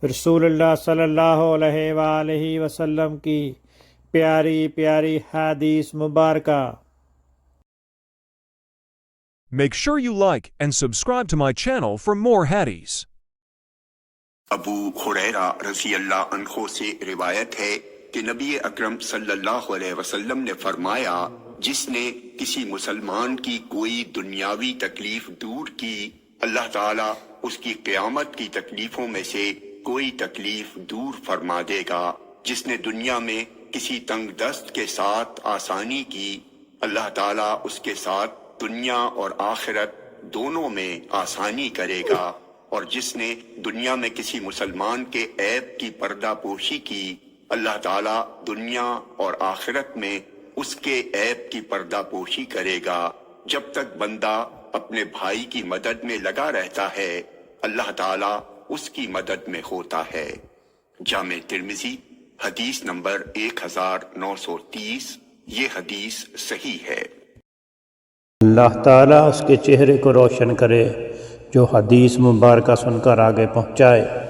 رسول اللہ صلی اللہ علیہ وآلہ وسلم کی پیاری پیاری حدیث مبارکہ۔ Make sure you like and subscribe to my channel for more hadiths. ابو ہریرہ رضی اللہ عنہ سے روایت ہے کہ نبی اکرم صلی اللہ علیہ وسلم نے فرمایا، جس نے کسی مسلمان کی کوئی دنیاوی تکلیف دور کی، اللہ تعالیٰ اس کی قیامت کی تکلیفوں میں سے کوئی تکلیف دور فرما دے گا۔ جس نے دنیا میں کسی تنگ دست کے ساتھ آسانی کی، اللہ تعالیٰ اس کے ساتھ دنیا اور آخرت دونوں میں آسانی کرے گا۔ اور جس نے دنیا میں کسی مسلمان کے عیب کی پردہ پوشی کی، اللہ تعالیٰ دنیا اور آخرت میں اس کے عیب کی پردہ پوشی کرے گا۔ جب تک بندہ اپنے بھائی کی مدد میں لگا رہتا ہے، اللہ تعالیٰ اس کی مدد میں ہوتا ہے۔ جامع ترمذی حدیث نمبر 1930۔ یہ حدیث صحیح ہے۔ اللہ تعالیٰ اس کے چہرے کو روشن کرے جو حدیث مبارکہ سن کر آگے پہنچائے۔